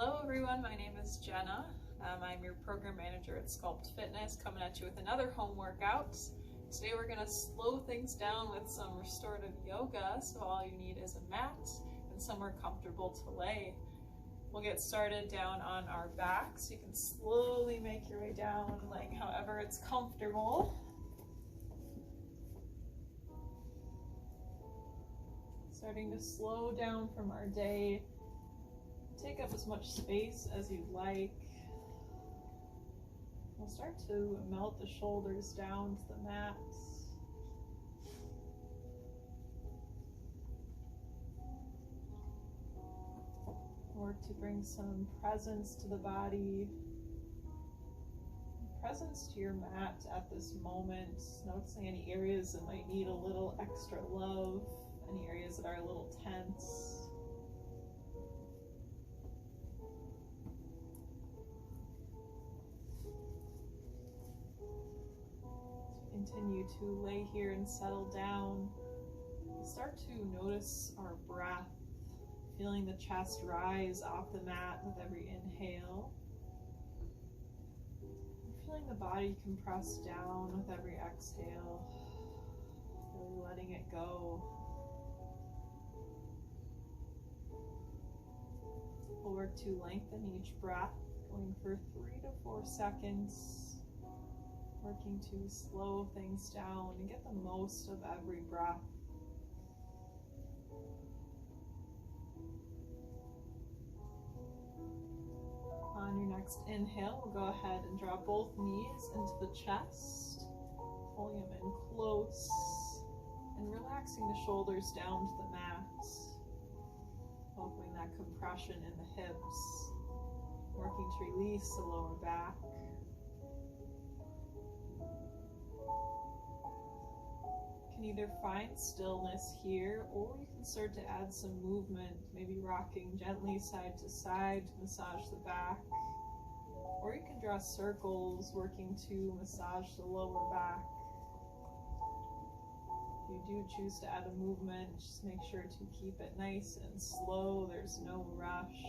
Hello everyone, my name is Jenna. I'm your program manager at Sculpt Fitness, coming at you with another home workout. Today we're going to slow things down with some restorative yoga, so all you need is a mat and somewhere comfortable to lay. We'll get started down on our back, so you can slowly make your way down, laying however it's comfortable. Starting to slow down from our day. Take up as much space as you'd like. We'll start to melt the shoulders down to the mat. Work to bring some presence to the body, presence to your mat at this moment, noticing any areas that might need a little extra love, any areas that are a little tense. Continue to lay here and settle down. Start to notice our breath, feeling the chest rise off the mat with every inhale. Feeling the body compress down with every exhale, really letting it go. We'll work to lengthen each breath, going for 3 to 4 seconds. Working to slow things down and get the most of every breath. On your next inhale, we'll go ahead and draw both knees into the chest, pulling them in close and relaxing the shoulders down to the mat, welcoming that compression in the hips, working to release the lower back. Either find stillness here, or you can start to add some movement, maybe rocking gently side to side to massage the back, or you can draw circles working to massage the lower back. If you do choose to add a movement, just make sure to keep it nice and slow. There's no rush.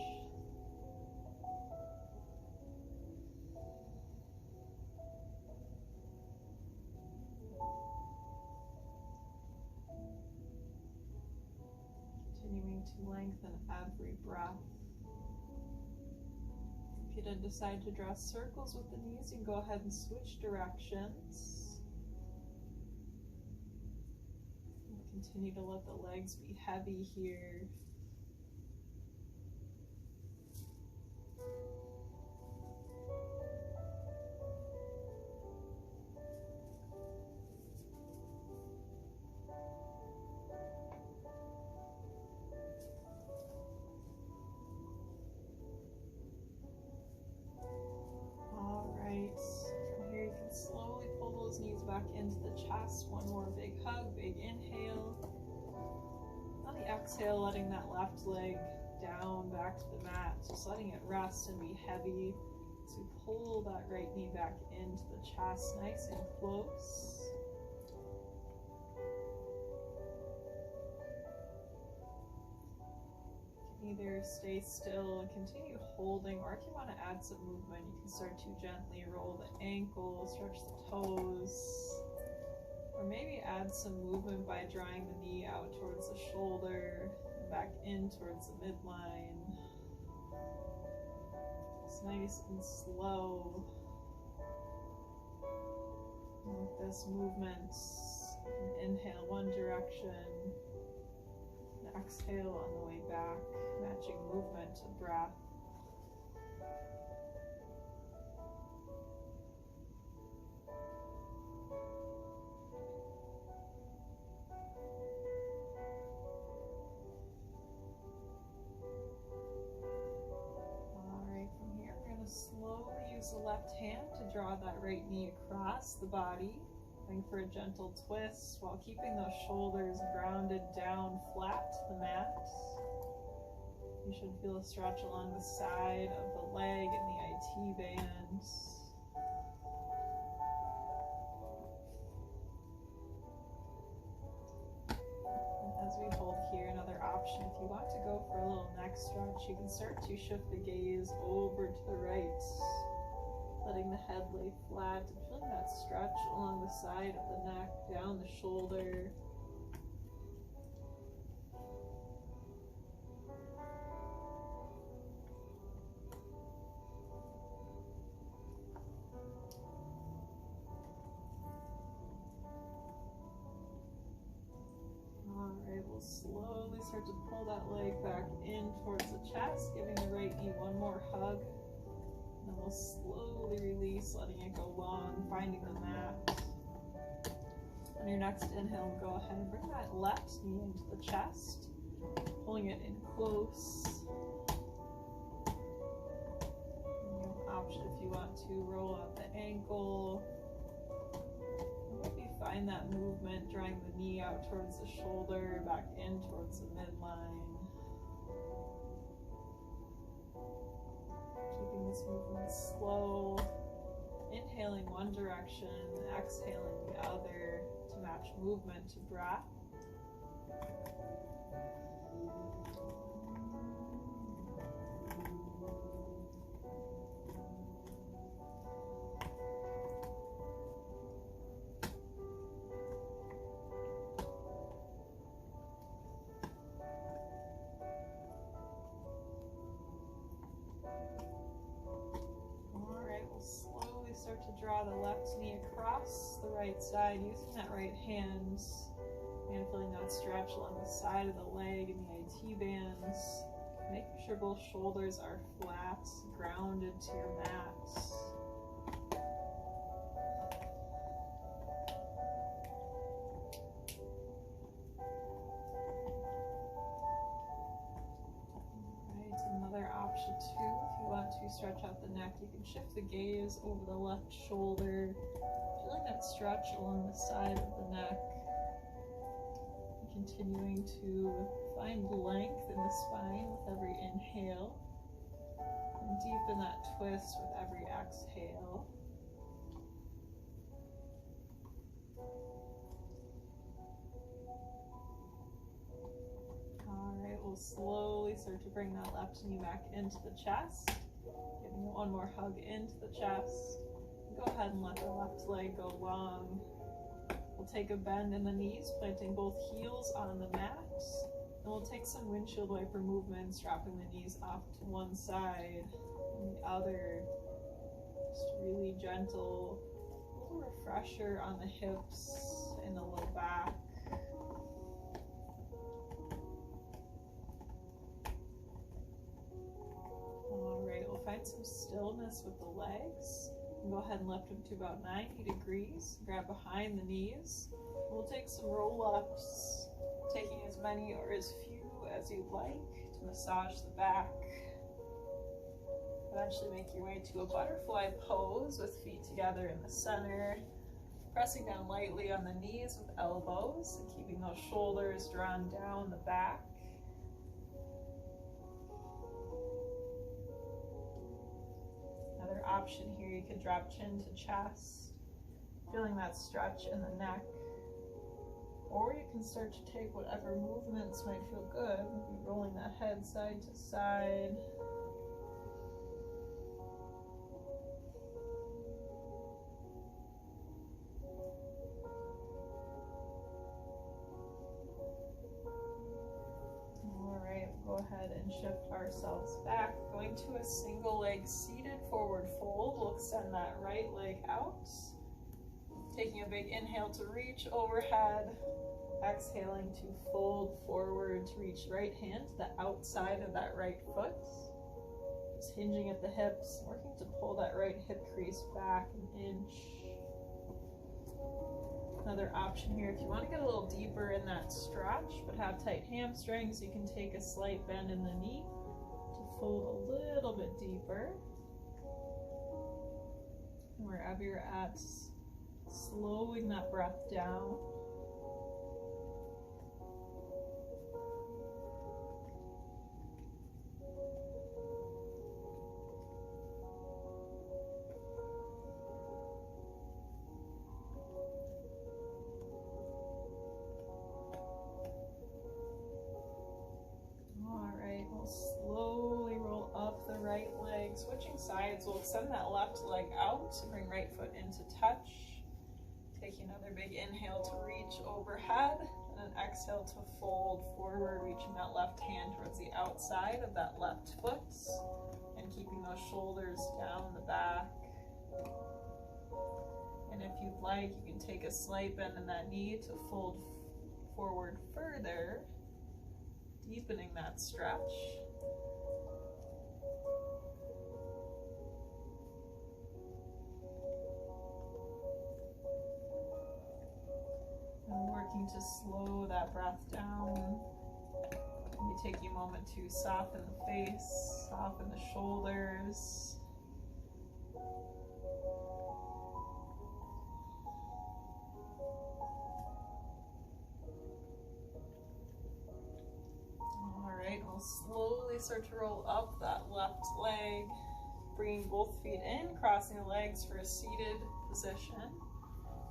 Continuing to lengthen every breath. If you then decide to draw circles with the knees, you can go ahead and switch directions. Continue to let the legs be heavy here. Knees back into the chest. One more big hug, big inhale. On the exhale, letting that left leg down back to the mat, just letting it rest and be heavy. So we pull that right knee back into the chest, nice and close. You can either stay still and continue holding, or if you want to add some movement, you can start to gently roll the ankles, stretch the toes, or maybe add some movement by drawing the knee out towards the shoulder and back in towards the midline. It's nice and slow. And with this movement, inhale one direction, exhale on the way back, matching movement to breath. Alright, from here we're going to slowly use the left hand to draw that right knee across the body. Going for a gentle twist while keeping those shoulders grounded down flat to the mat. You should feel a stretch along the side of the leg and the IT band. And as we hold here, another option, if you want to go for a little neck neck stretch, you can start to shift the gaze over to the right, letting the head lay flat and feeling that stretch along the side of the neck, down the shoulder. Alright, we'll slowly start to pull that leg back in towards the chest, giving the right knee one more hug. And then we'll slowly release, letting it go long, finding the mat. On your next inhale, go ahead and bring that left knee into the chest, pulling it in close. And you have an option if you want to roll out the ankle. Maybe find that movement, drawing the knee out towards the shoulder, back in towards the midline. Keeping this movement slow. Inhaling one direction, exhaling the other to match movement to breath. Start to draw the left knee across the right side, using that right hand, and feeling that stretch along the side of the leg and the IT bands. Making sure both shoulders are flat, grounded to your mat. Stretch out the neck. You can shift the gaze over the left shoulder, feeling that stretch along the side of the neck. Continuing to find length in the spine with every inhale, and deepen that twist with every exhale. Alright, we'll slowly start to bring that left knee back into the chest. Giving it one more hug into the chest. Go ahead and let the left leg go long. We'll take a bend in the knees, planting both heels on the mat. And we'll take some windshield wiper movements, dropping the knees off to one side and the other. Just really gentle, a little refresher on the hips and the low back. Alright, we'll find some stillness with the legs. And go ahead and lift them to about 90 degrees. Grab behind the knees. We'll take some roll-ups, taking as many or as few as you'd like to massage the back. Eventually make your way to a butterfly pose with feet together in the center. Pressing down lightly on the knees with elbows and keeping those shoulders drawn down the back. Another option here, you could drop chin to chest, feeling that stretch in the neck. Or you can start to take whatever movements might feel good, maybe rolling that head side to side. Go ahead and shift ourselves back, going to a single leg seated forward fold. We'll extend that right leg out, taking a big inhale to reach overhead, exhaling to fold forward to reach right hand to the outside of that right foot, just hinging at the hips, working to pull that right hip crease back an inch. Another option here, if you want to get a little deeper in that stretch but have tight hamstrings, you can take a slight bend in the knee to fold a little bit deeper. And wherever you're at, slowing that breath down. extend that left leg out, bring right foot into touch. Take another big inhale to reach overhead, and an exhale to fold forward, reaching that left hand towards the outside of that left foot, and keeping those shoulders down the back. And if you'd like, you can take a slight bend in that knee to fold forward further, deepening that stretch. And working to slow that breath down. You take a moment to soften the face, soften the shoulders. We'll slowly start to roll up that left leg, bringing both feet in, crossing the legs for a seated position.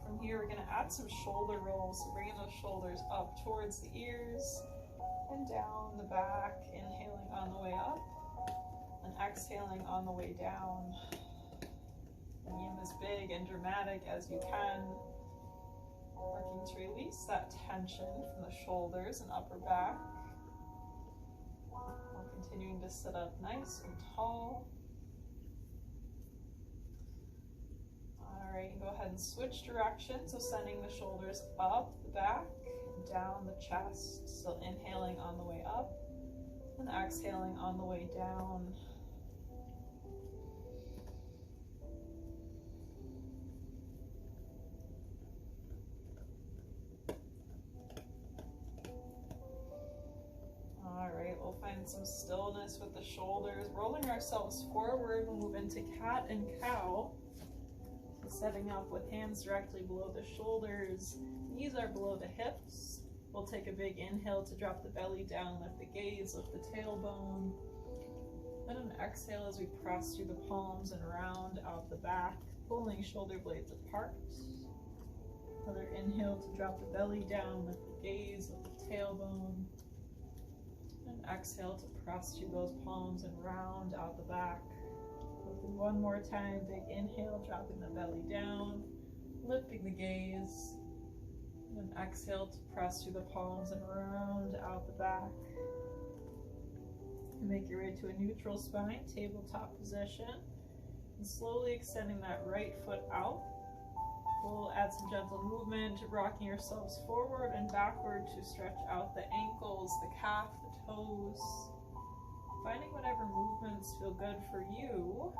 From here, we're going to add some shoulder rolls, so bringing those shoulders up towards the ears and down the back, inhaling on the way up and exhaling on the way down. Bringing in as big and dramatic as you can, working to release that tension from the shoulders and upper back. Continuing to sit up nice and tall. Alright, and go ahead and switch directions. So sending the shoulders up the back, down the chest. Still inhaling on the way up and exhaling on the way down. We'll find some stillness with the shoulders, rolling ourselves forward. We'll move into cat and cow. So setting up with hands directly below the shoulders, knees are below the hips. We'll take a big inhale to drop the belly down, lift the gaze, lift the tailbone. And an exhale as we press through the palms and round out the back, pulling shoulder blades apart. Another inhale to drop the belly down, lift the gaze, lift the tailbone. And exhale to press through those palms and round out the back. One more time, big inhale, dropping the belly down, lifting the gaze. And exhale to press through the palms and round out the back. And make your way to a neutral spine, tabletop position. And slowly extending that right foot out. We'll add some gentle movement, rocking yourselves forward and backward to stretch out the ankles, the calf, the toes. Finding whatever movements feel good for you.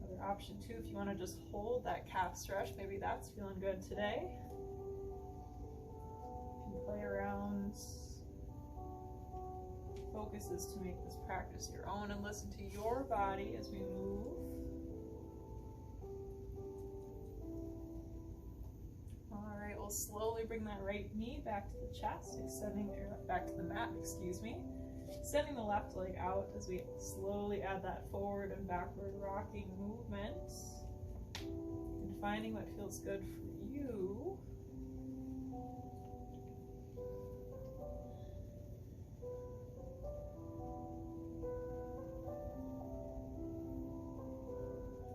Another option too, if you want to just hold that calf stretch, maybe that's feeling good today. You can play around. Focus is to make this practice your own and listen to your body as we move. Alright, we'll slowly bring that right knee back to the chest, extending back to the mat, Extending the left leg out as we slowly add that forward and backward rocking movement. And finding what feels good for you.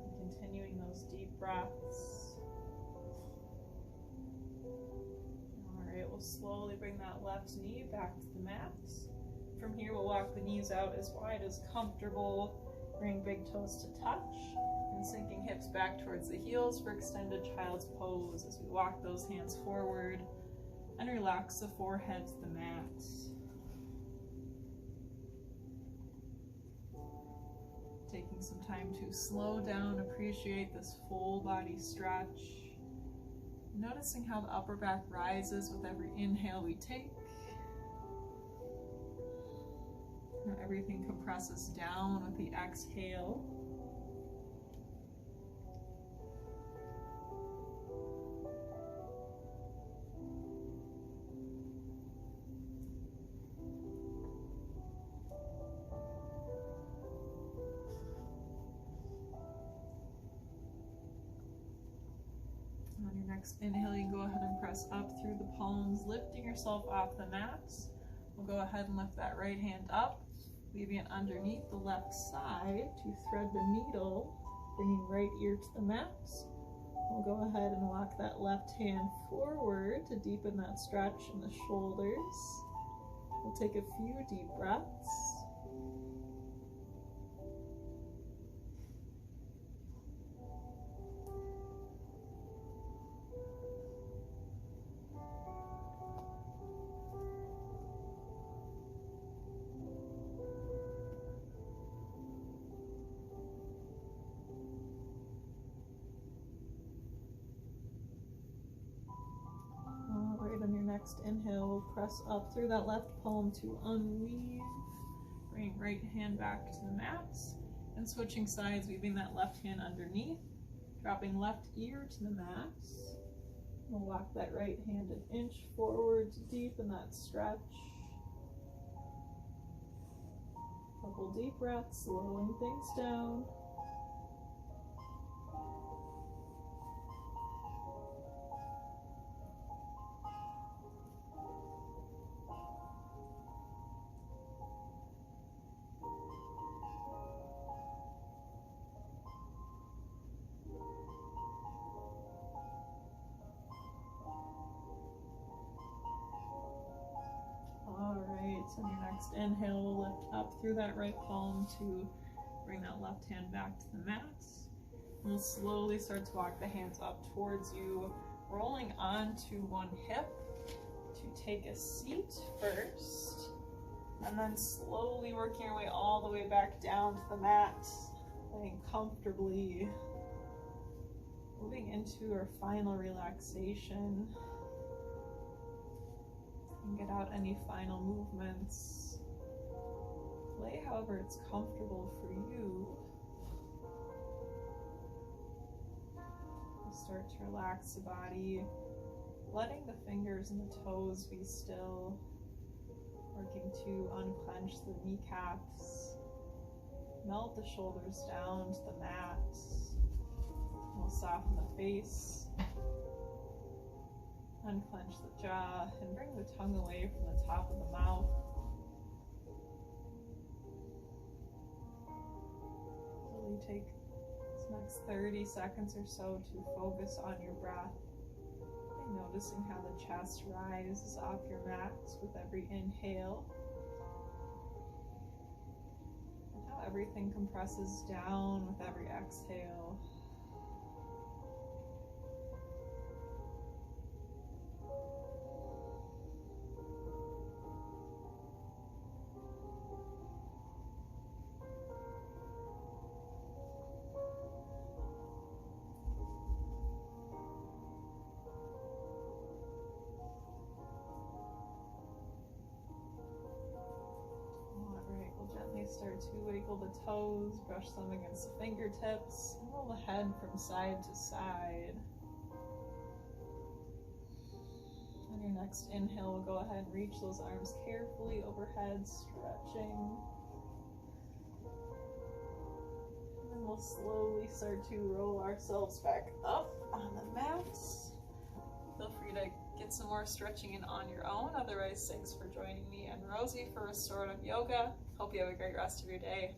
And continuing those deep breaths. Alright, we'll slowly bring that left knee back to the mat. From here, we'll walk the knees out as wide as comfortable. Bring big toes to touch and sinking hips back towards the heels for extended child's pose as we walk those hands forward and relax the forehead to the mat. Taking some time to slow down, appreciate this full body stretch. Noticing how the upper back rises with every inhale we take. Now everything compresses down with the exhale. On your next inhale, you can go ahead and press up through the palms, lifting yourself off the mat. We'll go ahead and lift that right hand up, Leaving it underneath the left side to thread the needle, bringing right ear to the mat. We'll go ahead and walk that left hand forward to deepen that stretch in the shoulders. We'll take a few deep breaths. Next inhale, press up through that left palm to unweave. Bring right hand back to the mat and switching sides, weaving that left hand underneath, dropping left ear to the mat. We'll walk that right hand an inch forward to deepen that stretch. Couple deep breaths, slowing things down. On your next inhale, we'll lift up through that right palm to bring that left hand back to the mat. And we'll slowly start to walk the hands up towards you, rolling onto one hip to take a seat first, and then slowly working your way all the way back down to the mat, laying comfortably, moving into our final relaxation. And get out any final movements. Play however it's comfortable for you. We'll start to relax the body, letting the fingers and the toes be still, working to unclench the kneecaps, melt the shoulders down to the mat. We'll soften the face, unclench the jaw, and bring the tongue away from the top of the mouth. Really take this next 30 seconds or so to focus on your breath, and noticing how the chest rises off your mat with every inhale, and how everything compresses down with every exhale. Start to wiggle the toes, brush them against the fingertips, and roll the head from side to side. On your next inhale, we'll go ahead and reach those arms carefully overhead, stretching. And then we'll slowly start to roll ourselves back up on the mat. Feel free to get some more stretching in on your own. Otherwise, thanks for joining me and Rosie for Restorative Yoga. Hope you have a great rest of your day.